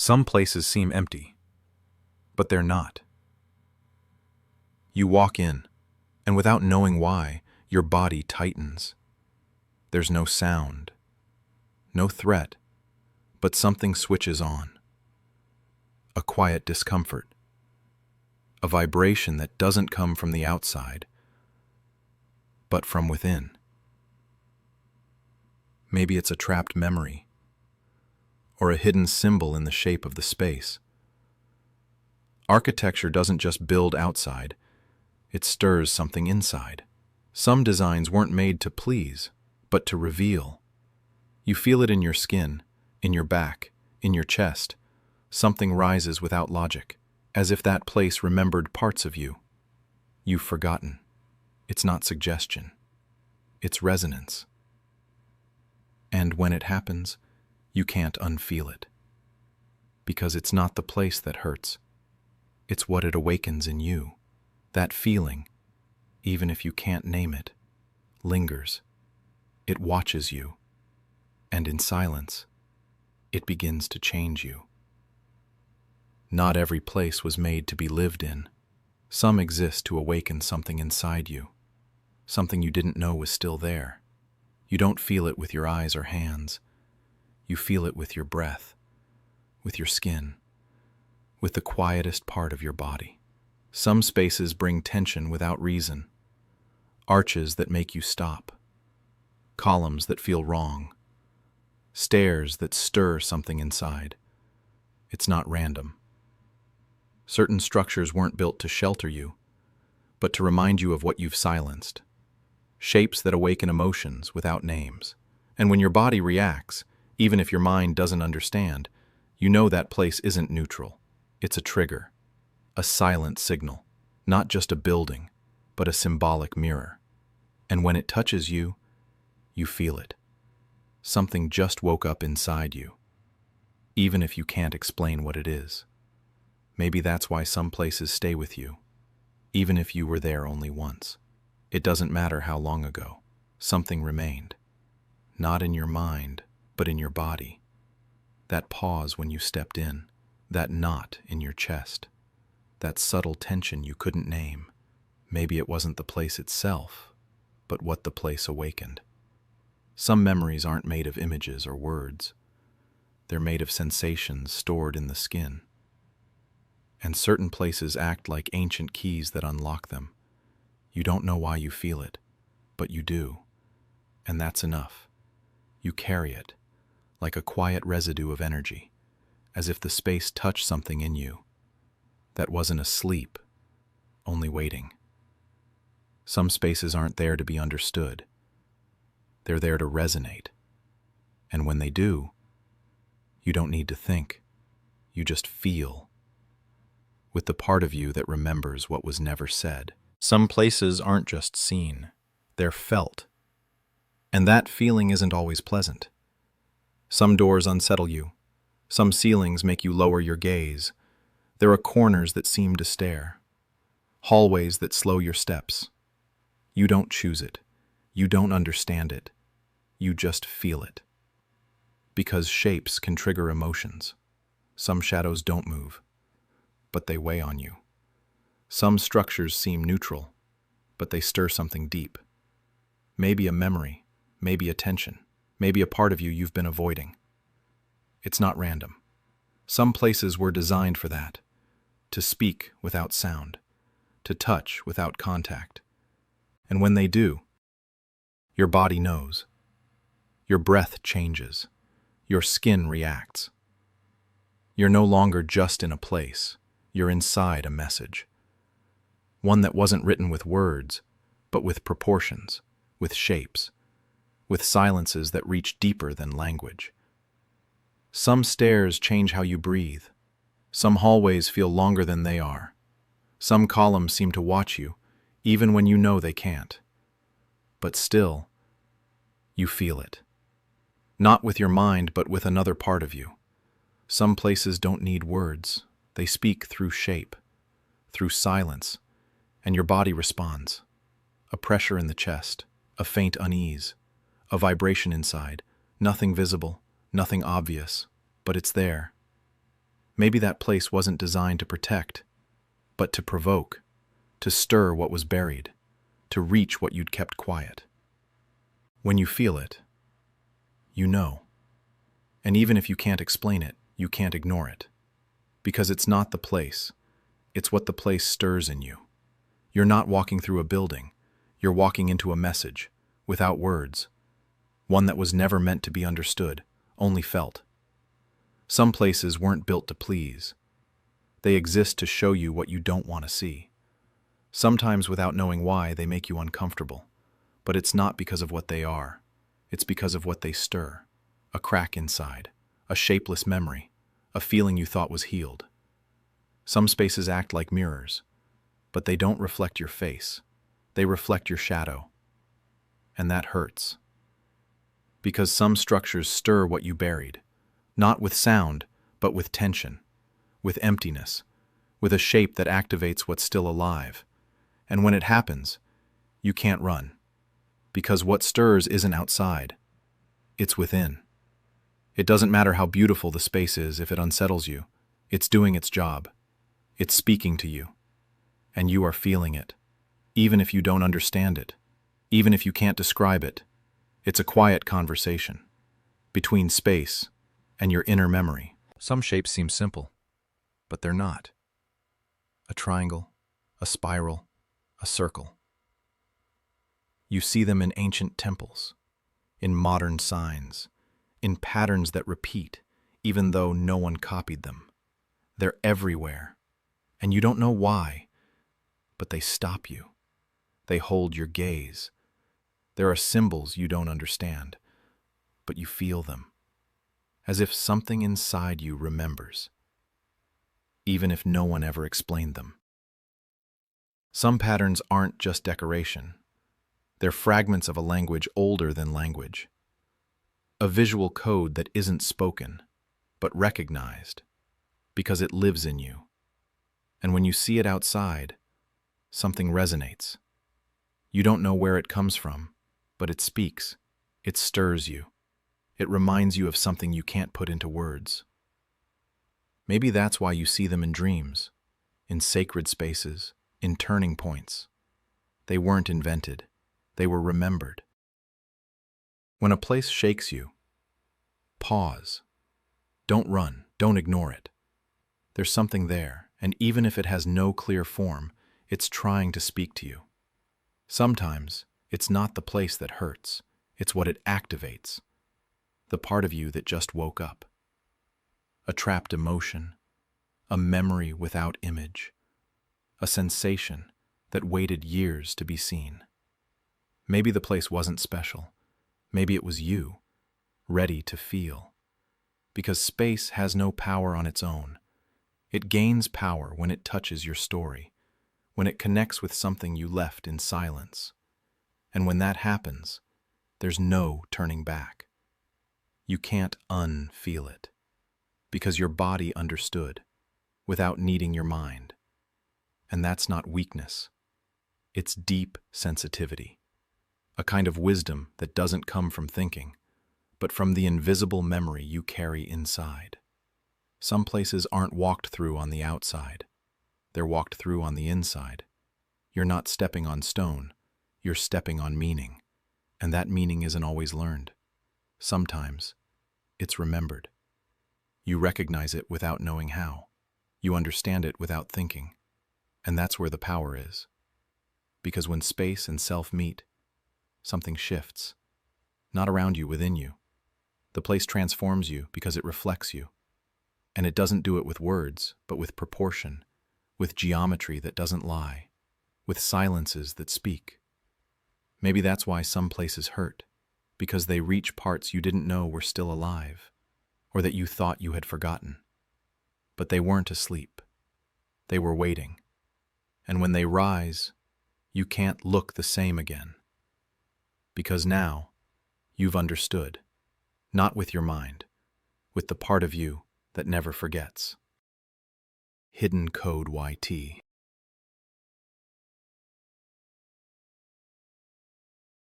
Some places seem empty, but they're not. You walk in, and without knowing why, your body tightens. There's no sound, no threat, but something switches on. A quiet discomfort. A vibration that doesn't come from the outside, but from within. Maybe it's a trapped memory, or a hidden symbol in the shape of the space. Architecture doesn't just build outside, it stirs something inside. Some designs weren't made to please, but to reveal. You feel it in your skin, in your back, in your chest. Something rises without logic, as if that place remembered parts of you. You've forgotten. It's not suggestion. It's resonance. And when it happens, you can't unfeel it. Because it's not the place that hurts. It's what it awakens in you. That feeling, even if you can't name it, lingers. It watches you. And in silence, it begins to change you. Not every place was made to be lived in. Some exist to awaken something inside you. Something you didn't know was still there. You don't feel it with your eyes or hands. You feel it with your breath, with your skin, with the quietest part of your body. Some spaces bring tension without reason. Arches that make you stop. Columns that feel wrong. Stairs that stir something inside. It's not random. Certain structures weren't built to shelter you, but to remind you of what you've silenced. Shapes that awaken emotions without names. And when your body reacts, even if your mind doesn't understand, you know that place isn't neutral. It's a trigger, a silent signal, not just a building, but a symbolic mirror. And when it touches you, you feel it. Something just woke up inside you, even if you can't explain what it is. Maybe that's why some places stay with you, even if you were there only once. It doesn't matter how long ago, something remained. Not in your mind, but in your body. That pause when you stepped in, that knot in your chest, that subtle tension you couldn't name. Maybe it wasn't the place itself, but what the place awakened. Some memories aren't made of images or words. They're made of sensations stored in the skin. And certain places act like ancient keys that unlock them. You don't know why you feel it, but you do. And that's enough. You carry it, like a quiet residue of energy, as if the space touched something in you that wasn't asleep, only waiting. Some spaces aren't there to be understood. They're there to resonate. And when they do, you don't need to think. You just feel, with the part of you that remembers what was never said. Some places aren't just seen, they're felt. And that feeling isn't always pleasant. Some doors unsettle you. Some ceilings make you lower your gaze. There are corners that seem to stare. Hallways that slow your steps. You don't choose it. You don't understand it. You just feel it. Because shapes can trigger emotions. Some shadows don't move, but they weigh on you. Some structures seem neutral, but they stir something deep. Maybe a memory, maybe a tension, maybe a part of you you've been avoiding. It's not random. Some places were designed for that, to speak without sound, to touch without contact. And when they do, your body knows. Your breath changes. Your skin reacts. You're no longer just in a place. You're inside a message. One that wasn't written with words, but with proportions, with shapes, with silences that reach deeper than language. Some stairs change how you breathe. Some hallways feel longer than they are. Some columns seem to watch you, even when you know they can't. But still, you feel it. Not with your mind, but with another part of you. Some places don't need words. They speak through shape, through silence, and your body responds. A pressure in the chest, a faint unease, a vibration inside, nothing visible, nothing obvious, but it's there. Maybe that place wasn't designed to protect, but to provoke, to stir what was buried, to reach what you'd kept quiet. When you feel it, you know. And even if you can't explain it, you can't ignore it. Because it's not the place, it's what the place stirs in you. You're not walking through a building, you're walking into a message, without words. One that was never meant to be understood, only felt. Some places weren't built to please. They exist to show you what you don't want to see. Sometimes without knowing why, they make you uncomfortable. But it's not because of what they are. It's because of what they stir. A crack inside, a shapeless memory, a feeling you thought was healed. Some spaces act like mirrors, but they don't reflect your face. They reflect your shadow. And that hurts. Because some structures stir what you buried, not with sound, but with tension, with emptiness, with a shape that activates what's still alive. And when it happens, you can't run. Because what stirs isn't outside, it's within. It doesn't matter how beautiful the space is if it unsettles you. It's doing its job. It's speaking to you. And you are feeling it, even if you don't understand it, even if you can't describe it. It's a quiet conversation between space and your inner memory. Some shapes seem simple, but they're not. A triangle, a spiral, a circle. You see them in ancient temples, in modern signs, in patterns that repeat, even though no one copied them. They're everywhere, and you don't know why, but they stop you. They hold your gaze. There are symbols you don't understand, but you feel them, as if something inside you remembers, even if no one ever explained them. Some patterns aren't just decoration. They're fragments of a language older than language. A visual code that isn't spoken, but recognized, because it lives in you. And when you see it outside, something resonates. You don't know where it comes from, but it speaks. It stirs you. It reminds you of something you can't put into words. Maybe that's why you see them in dreams, in sacred spaces, in turning points. They weren't invented. They were remembered. When a place shakes you, pause. Don't run. Don't ignore it. There's something there, and even if it has no clear form, it's trying to speak to you. Sometimes, it's not the place that hurts. It's what it activates. The part of you that just woke up. A trapped emotion, a memory without image, a sensation that waited years to be seen. Maybe the place wasn't special. Maybe it was you, ready to feel. Because space has no power on its own. It gains power when it touches your story, when it connects with something you left in silence. And when that happens, there's no turning back. You can't unfeel it, because your body understood, without needing your mind. And that's not weakness. It's deep sensitivity, a kind of wisdom that doesn't come from thinking, but from the invisible memory you carry inside. Some places aren't walked through on the outside. They're walked through on the inside. You're not stepping on stone. You're stepping on meaning. And that meaning isn't always learned. Sometimes, it's remembered. You recognize it without knowing how. You understand it without thinking. And that's where the power is. Because when space and self meet, something shifts. Not around you, within you. The place transforms you because it reflects you. And it doesn't do it with words, but with proportion, with geometry that doesn't lie, with silences that speak. Maybe that's why some places hurt, because they reach parts you didn't know were still alive, or that you thought you had forgotten. But they weren't asleep. They were waiting. And when they rise, you can't look the same again. Because now, you've understood, not with your mind, with the part of you that never forgets. HiddenCodeYt.